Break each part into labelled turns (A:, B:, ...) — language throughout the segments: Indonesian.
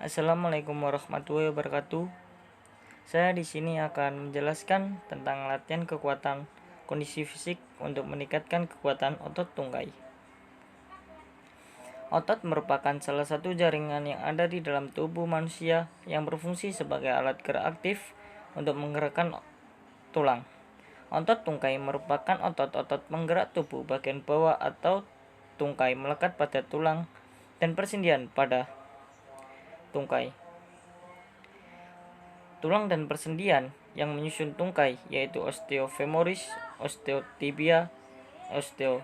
A: Assalamualaikum warahmatullahi wabarakatuh. Saya di sini akan menjelaskan tentang latihan kekuatan kondisi fisik untuk meningkatkan kekuatan otot tungkai. Otot merupakan salah satu jaringan yang ada di dalam tubuh manusia yang berfungsi sebagai alat gerak aktif untuk menggerakkan tulang. Otot tungkai merupakan otot-otot penggerak tubuh bagian bawah atau tungkai melekat pada tulang dan persendian pada tungkai. Tulang dan persendian yang menyusun tungkai yaitu osteofemoris, osteotibia, osteofibula,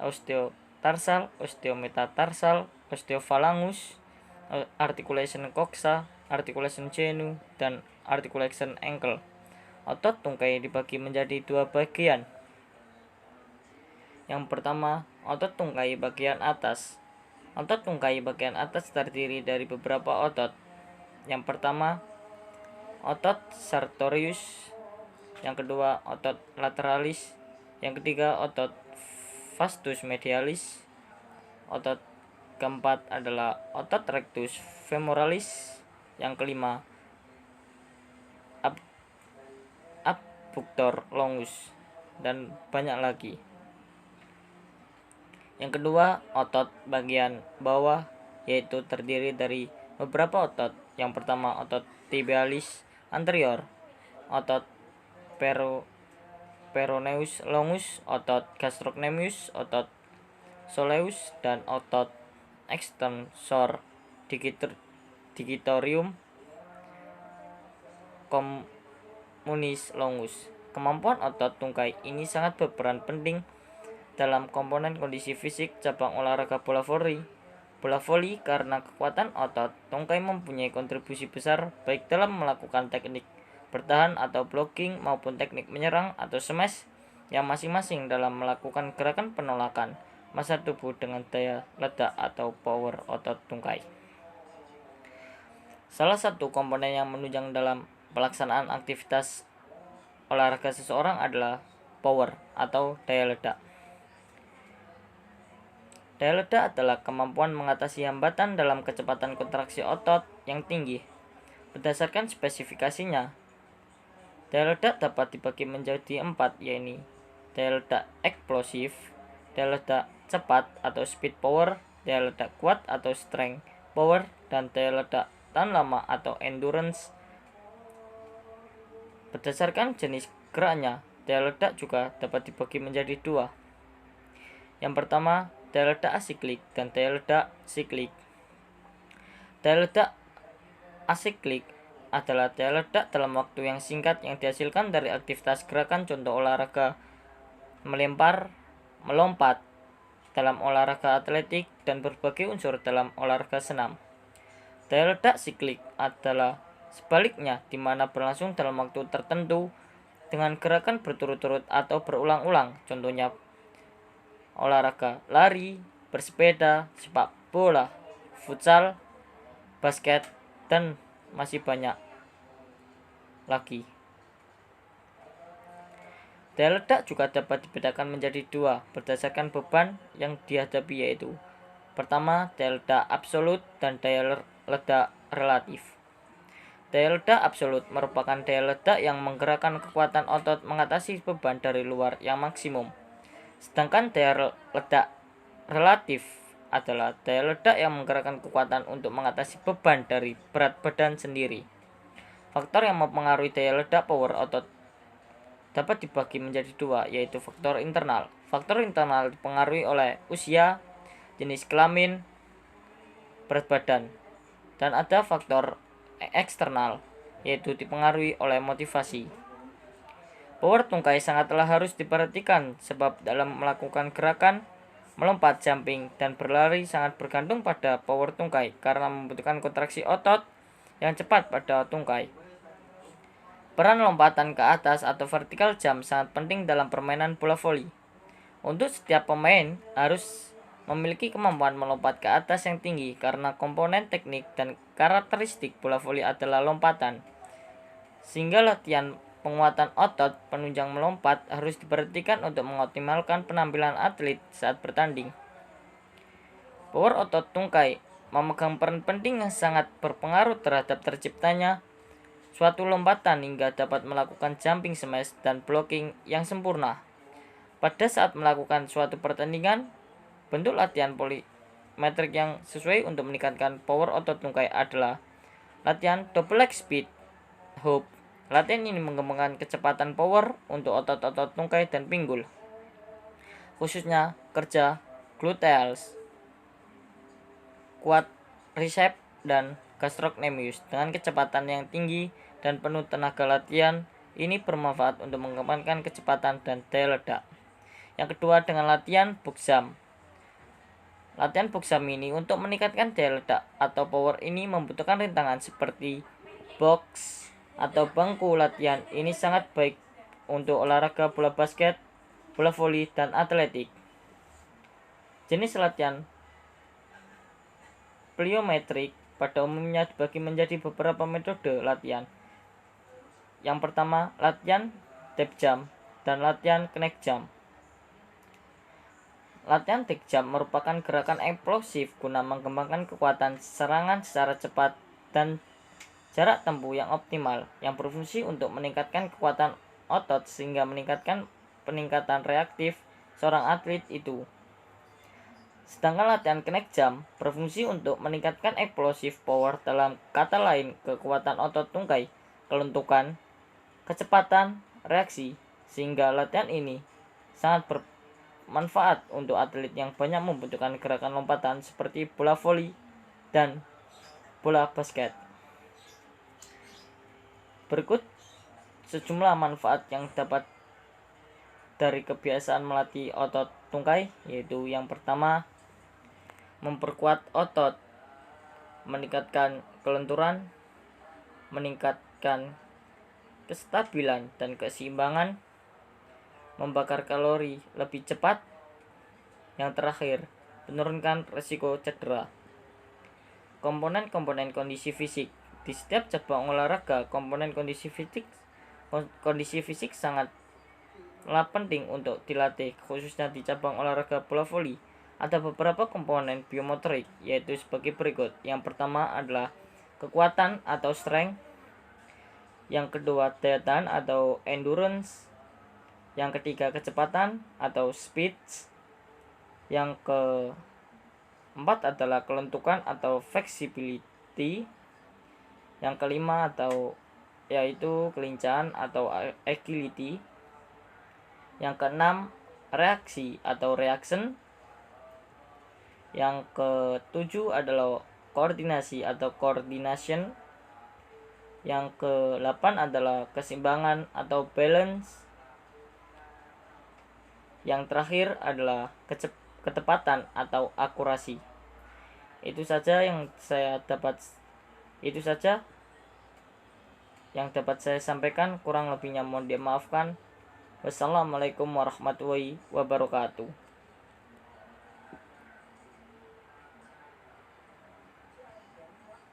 A: osteotarsal, osteometatarsal, osteophalangus, articulation coxa, articulation genu, dan articulation ankle. Otot tungkai dibagi menjadi dua bagian. Yang pertama, otot tungkai bagian atas. Otot tungkai bagian atas terdiri dari beberapa otot. Yang pertama, otot sartorius. Yang kedua, otot lateralis. Yang ketiga, otot vastus medialis. Otot keempat adalah otot rectus femoralis. Yang kelima, abductor longus, dan banyak lagi. Yang kedua, otot bagian bawah, yaitu terdiri dari beberapa otot. Yang pertama, otot tibialis anterior, otot peroneus longus, otot gastrocnemius, otot soleus, dan otot extensor digitorium communis longus. Kemampuan otot tungkai ini sangat berperan penting dalam komponen kondisi fisik cabang olahraga bola voli. Bola voli karena kekuatan otot tungkai mempunyai kontribusi besar baik dalam melakukan teknik bertahan atau blocking maupun teknik menyerang atau smash yang masing-masing dalam melakukan gerakan penolakan massa tubuh dengan daya ledak atau power otot tungkai. Salah satu komponen yang menunjang dalam pelaksanaan aktivitas olahraga seseorang adalah power atau daya ledak. Daya ledak adalah kemampuan mengatasi hambatan dalam kecepatan kontraksi otot yang tinggi. Berdasarkan spesifikasinya, daya ledak dapat dibagi menjadi 4, yaitu daya ledak eksplosif, daya ledak cepat atau speed power, daya ledak kuat atau strength power, dan daya ledak tahan lama atau endurance. Berdasarkan jenis geraknya, daya ledak juga dapat dibagi menjadi 2. Yang pertama, daya ledak asiklik dan daya ledak siklik. Daya ledak asiklik adalah daya ledak dalam waktu yang singkat yang dihasilkan dari aktivitas gerakan contoh olahraga melompat dalam olahraga atletik dan berbagai unsur dalam olahraga senam. Daya ledak siklik adalah sebaliknya, di mana berlangsung dalam waktu tertentu dengan gerakan berturut-turut atau berulang-ulang. Contohnya olahraga lari, bersepeda, sepak bola, futsal, basket, dan masih banyak lagi. Daya ledak juga dapat dibedakan menjadi 2 berdasarkan beban yang dihadapi, yaitu pertama, daya ledak absolut dan daya ledak relatif. Daya ledak absolut merupakan daya ledak yang menggerakkan kekuatan otot mengatasi beban dari luar yang maksimum. Sedangkan daya ledak relatif adalah daya ledak yang menggerakkan kekuatan untuk mengatasi beban dari berat badan sendiri. Faktor yang mempengaruhi daya ledak power otot dapat dibagi menjadi 2, yaitu faktor internal. Faktor internal dipengaruhi oleh usia, jenis kelamin, berat badan, dan ada faktor eksternal, yaitu dipengaruhi oleh motivasi. Power tungkai sangatlah harus diperhatikan sebab dalam melakukan gerakan melompat, jumping, dan berlari sangat bergantung pada power tungkai karena membutuhkan kontraksi otot yang cepat pada tungkai. Peran lompatan ke atas atau vertical jump sangat penting dalam permainan bola voli. Untuk setiap pemain harus memiliki kemampuan melompat ke atas yang tinggi karena komponen teknik dan karakteristik bola voli adalah lompatan. Sehingga latihan penguatan otot penunjang melompat harus diperhatikan untuk mengoptimalkan penampilan atlet saat bertanding. Power otot tungkai memegang peran penting yang sangat berpengaruh terhadap terciptanya suatu lompatan hingga dapat melakukan jumping smash dan blocking yang sempurna. Pada saat melakukan suatu pertandingan, bentuk latihan polimetrik yang sesuai untuk meningkatkan power otot tungkai adalah latihan double leg speed hook. Latihan ini mengembangkan kecepatan power untuk otot-otot tungkai dan pinggul, khususnya kerja gluteus, quadriceps, dan gastrocnemius. Dengan kecepatan yang tinggi dan penuh tenaga, latihan ini bermanfaat untuk mengembangkan kecepatan dan daya ledak. Yang kedua, dengan latihan box jump. Latihan box jump ini untuk meningkatkan daya ledak atau power ini membutuhkan rintangan seperti box atau bangku. Latihan ini sangat baik untuk olahraga bola basket, bola voli, dan atletik. Jenis latihan pliometrik pada umumnya dibagi menjadi beberapa metode latihan. Yang pertama, latihan step jump dan latihan kneck jump. Latihan stick jump merupakan gerakan eksplosif guna mengembangkan kekuatan serangan secara cepat dan jarak tempuh yang optimal, yang berfungsi untuk meningkatkan kekuatan otot sehingga meningkatkan peningkatan reaktif seorang atlet itu. Sedangkan latihan kneck jump berfungsi untuk meningkatkan explosive power, dalam kata lain kekuatan otot tungkai, kelentukan, kecepatan reaksi, sehingga latihan ini sangat bermanfaat untuk atlet yang banyak membutuhkan gerakan lompatan seperti bola voli dan bola basket. Berikut sejumlah manfaat yang dapat dari kebiasaan melatih otot tungkai, yaitu yang pertama, memperkuat otot, meningkatkan kelenturan, meningkatkan kestabilan dan keseimbangan, membakar kalori lebih cepat. Yang terakhir, menurunkan risiko cedera. Komponen-komponen kondisi fisik. Di setiap cabang olahraga, komponen kondisi fisik sangatlah penting untuk dilatih, khususnya di cabang olahraga bola voli. Ada beberapa komponen biomotorik, yaitu sebagai berikut. Yang pertama adalah kekuatan atau strength. Yang kedua, daya tahan atau endurance. Yang ketiga, kecepatan atau speed. Yang keempat adalah kelentukan atau flexibility. Yang kelima yaitu kelincahan atau agility. Yang keenam, reaksi atau reaction. Yang ketujuh adalah koordinasi atau coordination. Yang ke-8 adalah keseimbangan atau balance. Yang terakhir adalah ketepatan atau akurasi. Itu saja yang dapat saya sampaikan. Kurang lebihnya mohon dimaafkan. Wassalamualaikum warahmatullahi wabarakatuh.